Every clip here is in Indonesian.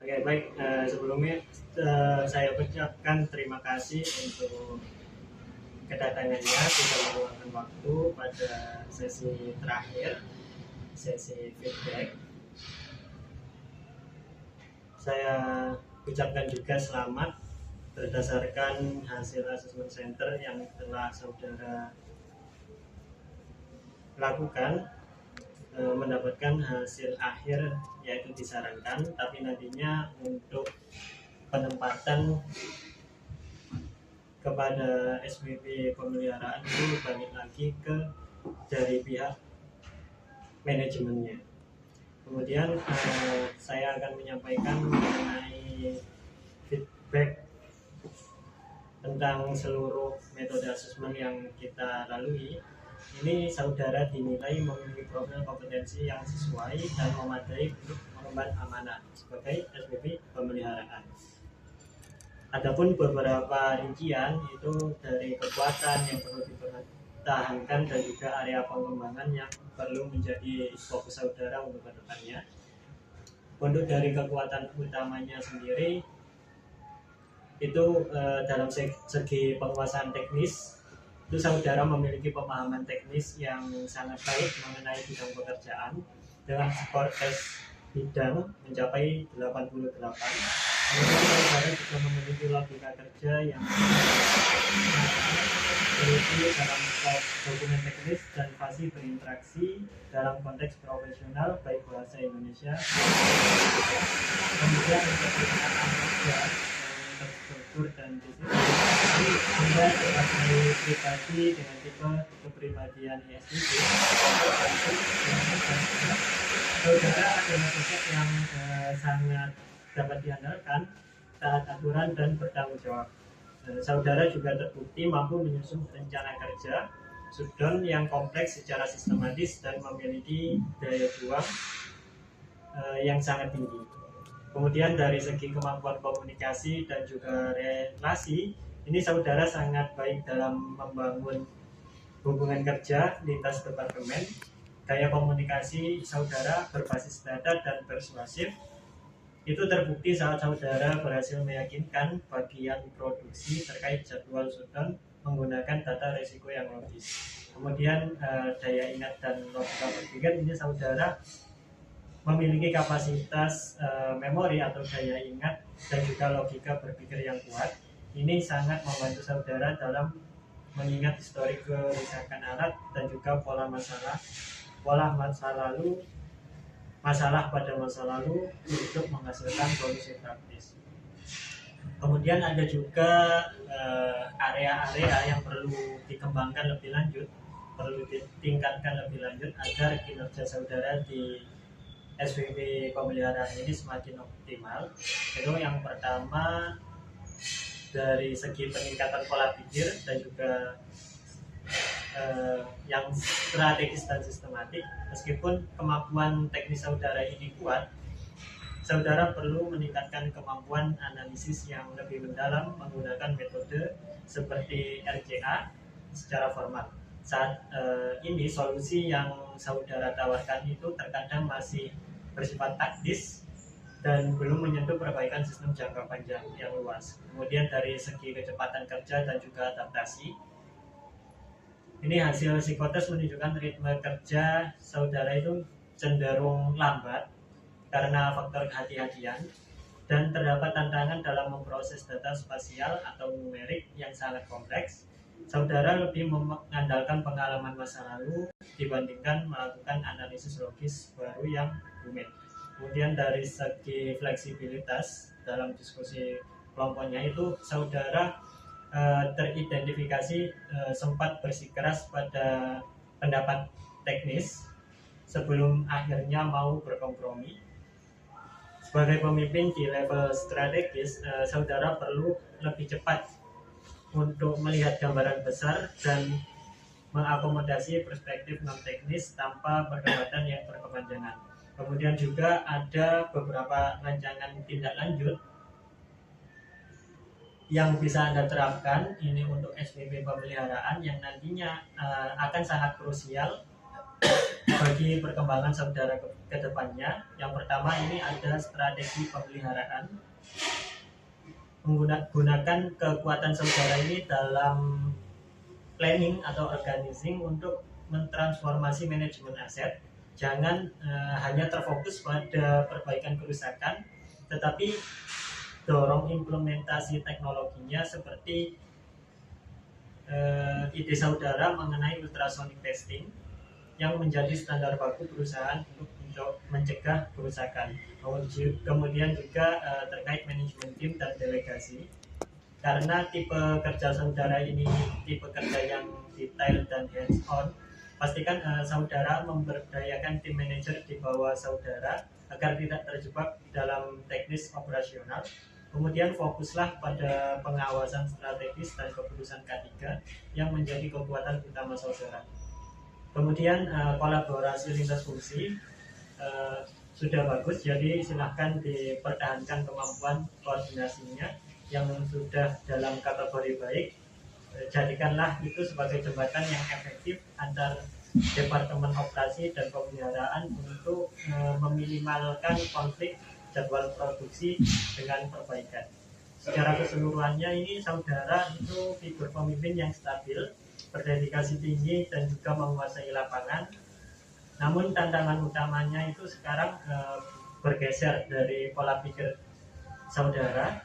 Oke, baik. Sebelumnya saya ucapkan terima kasih untuk kedatangannya, sudah meluangkan waktu pada sesi terakhir, sesi feedback. Saya ucapkan juga selamat berdasarkan hasil asesmen center yang telah saudara lakukan, mendapatkan hasil akhir yaitu disarankan, tapi nantinya untuk penempatan kepada SPP pemeliharaan itu balik lagi ke dari pihak manajemennya. Kemudian saya akan menyampaikan mengenai feedback tentang seluruh metode asesmen yang kita lalui. Ini saudara dinilai memiliki profil kompetensi yang sesuai dan memadai untuk mengemban amanah sebagai SPP pemeliharaan. Adapun beberapa rincian itu dari kekuatan yang perlu dipertahankan dan juga area pengembangan yang perlu menjadi fokus saudara untuk kedepannya. Untuk dari kekuatan utamanya sendiri itu dalam segi penguasaan teknis itu saudara memiliki pemahaman teknis yang sangat baik mengenai bidang pekerjaan dengan skor tes bidang mencapai 88. Kemudian saudara juga memiliki logika kerja yang teliti dalam dokumen teknis dan fasih berinteraksi dalam konteks profesional baik bahasa Indonesia. Kemudian untuk penggunaan kerja terstruktur dan disiplin, Anda sebagai pribadi dengan tipe kepribadian ISTP, saudara adalah sosok yang sangat dapat diandalkan, taat aturan dan bertanggung jawab. Saudara juga terbukti mampu menyusun rencana kerja shutdown yang kompleks secara sistematis dan memiliki daya juang yang sangat tinggi. Kemudian dari segi kemampuan komunikasi dan juga relasi, ini saudara sangat baik dalam membangun hubungan kerja lintas departemen. Gaya komunikasi saudara berbasis data dan persuasif. Itu terbukti saat saudara berhasil meyakinkan bagian produksi terkait jadwal shutdown menggunakan data risiko yang logis. Kemudian daya ingat dan logika berpikir, ini saudara memiliki kapasitas memori atau daya ingat dan juga logika berpikir yang kuat. Ini sangat membantu saudara dalam mengingat historik kerusakan alat dan juga pola masalah pada masa lalu untuk menghasilkan solusi praktis. Kemudian ada juga area-area yang perlu dikembangkan lebih lanjut, perlu ditingkatkan lebih lanjut agar kinerja saudara di SPP pemeliharaan ini semakin optimal. Itu yang pertama dari segi peningkatan pola pikir dan juga yang strategis dan sistematik. Meskipun kemampuan teknis saudara ini kuat, saudara perlu meningkatkan kemampuan analisis yang lebih mendalam menggunakan metode seperti RCA secara formal. Saat ini solusi yang saudara tawarkan itu terkadang masih bersifat taktis dan belum menyentuh perbaikan sistem jangka panjang yang luas. Kemudian dari segi kecepatan kerja dan juga adaptasi, ini hasil psikotes menunjukkan ritme kerja saudara itu cenderung lambat karena faktor kehati-hatian dan terdapat tantangan dalam memproses data spasial atau numerik yang sangat kompleks. Saudara lebih mengandalkan pengalaman masa lalu dibandingkan melakukan analisis logis baru yang rumit. Kemudian dari segi fleksibilitas dalam diskusi kelompoknya itu saudara teridentifikasi sempat bersikeras pada pendapat teknis sebelum akhirnya mau berkompromi. Sebagai pemimpin di level strategis, saudara perlu lebih cepat untuk melihat gambaran besar dan mengakomodasi perspektif non teknis tanpa perdebatan yang berkepanjangan. Kemudian juga ada beberapa rancangan tindak lanjut yang bisa Anda terapkan ini untuk SPP pemeliharaan yang nantinya akan sangat krusial bagi perkembangan saudara ke depannya. Yang pertama ini ada strategi pemeliharaan. Menggunakan kekuatan saudara ini dalam planning atau organizing untuk mentransformasi manajemen aset. Jangan hanya terfokus pada perbaikan kerusakan, tetapi dorong implementasi teknologinya seperti ide saudara mengenai ultrasonic testing yang menjadi standar baku perusahaan untuk mencegah kerusakan. Kemudian juga terkait manajemen tim dan delegasi. Karena tipe kerja saudara ini tipe kerja yang detail dan hands on, pastikan saudara memberdayakan tim manajer di bawah saudara agar tidak terjebak dalam teknis operasional. Kemudian fokuslah pada pengawasan strategis dan keputusan K3 yang menjadi kekuatan utama saudara. Kemudian kolaborasi lintas fungsi sudah bagus, jadi silahkan dipertahankan kemampuan koordinasinya yang sudah dalam kategori baik. Jadikanlah itu sebagai jembatan yang efektif antar departemen operasi dan pemeliharaan untuk meminimalkan konflik jadwal produksi dengan perbaikan. Secara keseluruhannya ini saudara itu figur pemimpin yang stabil, berdedikasi tinggi dan juga menguasai lapangan. Namun tantangan utamanya itu sekarang bergeser dari pola pikir saudara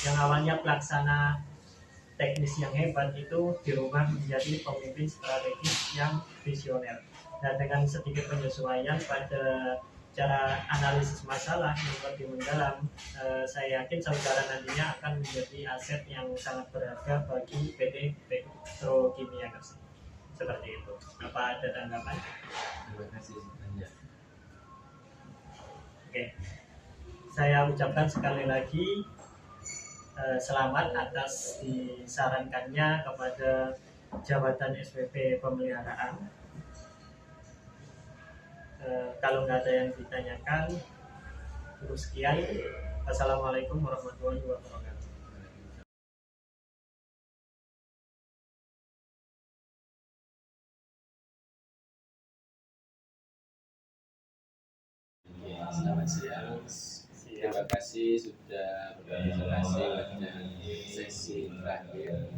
yang awalnya pelaksana teknis yang hebat itu dirubah menjadi pemimpin strategis yang visioner. Dan dengan sedikit penyesuaian pada cara analisis masalah yang lebih mendalam, saya yakin saudara nantinya akan menjadi aset yang sangat berharga bagi PT Petrokimia Gresik. Seperti itu. Apa ada tanggapan? Terima kasih banyak. Oke, saya ucapkan sekali lagi selamat atas disarankannya kepada jabatan SPP pemeliharaan. Kalau nggak ada yang ditanyakan, cukup sekian. Wassalamualaikum warahmatullahi wabarakatuh. Selamat siang. Terima kasih sudah berpartisipasi pada sesi terakhir.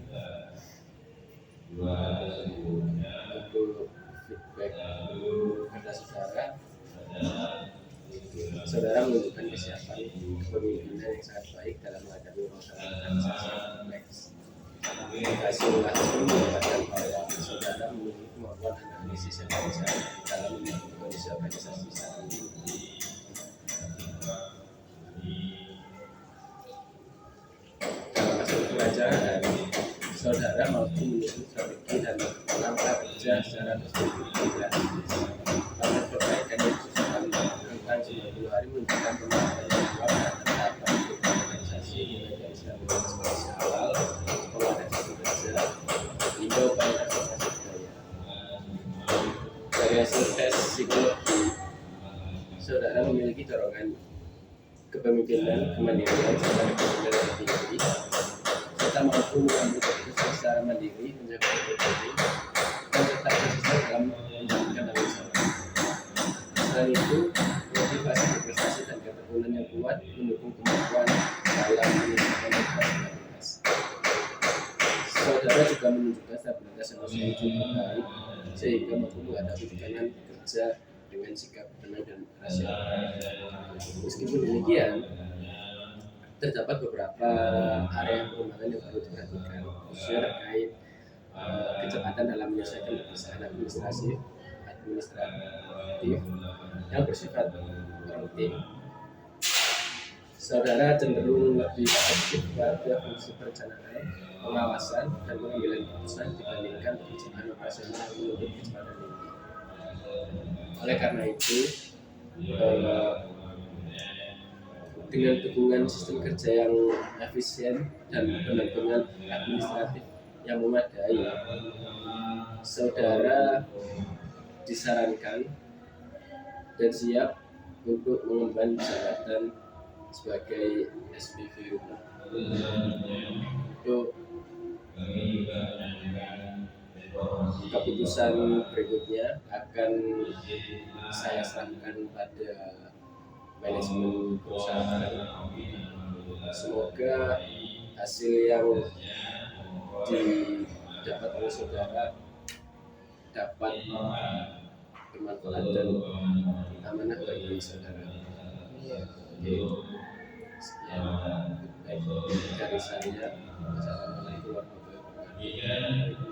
Untuk feedback kepada saudara menunjukkan kesiapan kepemimpinan yang sangat baik dalam menghadapi masalah organisasi yang kompleks. Hasil langsung mengatakan bahwa saudara memiliki kemampuan analisis yang besar dalam membangun kondisi organisasi saat ini. Dalam hasil pelajaran, saudara mampu menyusun strategi dan langkah kerja secara terstruktur. Pada perbaikan yang susah tentang 90 hari menunjukkan pemahaman yang kuat terhadap organisasi mulai dari stabilitas awal, pengadaan kerja, hingga upaya transformasi budaya. Dari hasil tes psikologi, saudara memiliki dorongan kepemimpinan, kemandirian, serta kepemimpinan yang tinggi, serta mampu mengambil keputusan secara mandiri, menjaga kondisi, dan tetap konsisten dalam menjalankan tanggung jawab. Selain itu, motivasi berprestasi dan ketekunan yang kuat mendukung kemampuan dalam menyelesaikan tugas. Saudara juga menunjukkan stabilitas emosi yang cukup baik, sehingga mampu menghadapi tekanan kerja dengan sikap tenang dan rasional. Meskipun demikian, terdapat beberapa area pengembangan yang perlu diperhatikan, khususnya terkait kecepatan dalam menyelesaikan perusahaan administratif yang bersifat rutin. Saudara cenderung lebih aktif pada fungsi perencanaan, pengawasan, dan pengambilan keputusan dibandingkan pekerjaan operasional yang menuntut kecepatan tinggi. Oleh karena itu, dengan dukungan sistem kerja yang efisien dan pendampingan administratif yang memadai, saudara disarankan dan siap untuk mengemban jabatan sebagai SPV untuk keputusan berikutnya akan saya serahkan pada manajemen perusahaan. Semoga hasil yang didapat oleh saudara dapat bermanfaat dan amanah bagi saudara. Oke, sekian baik dari saya. Wassalamualaikum warahmatullahi wabarakatuh.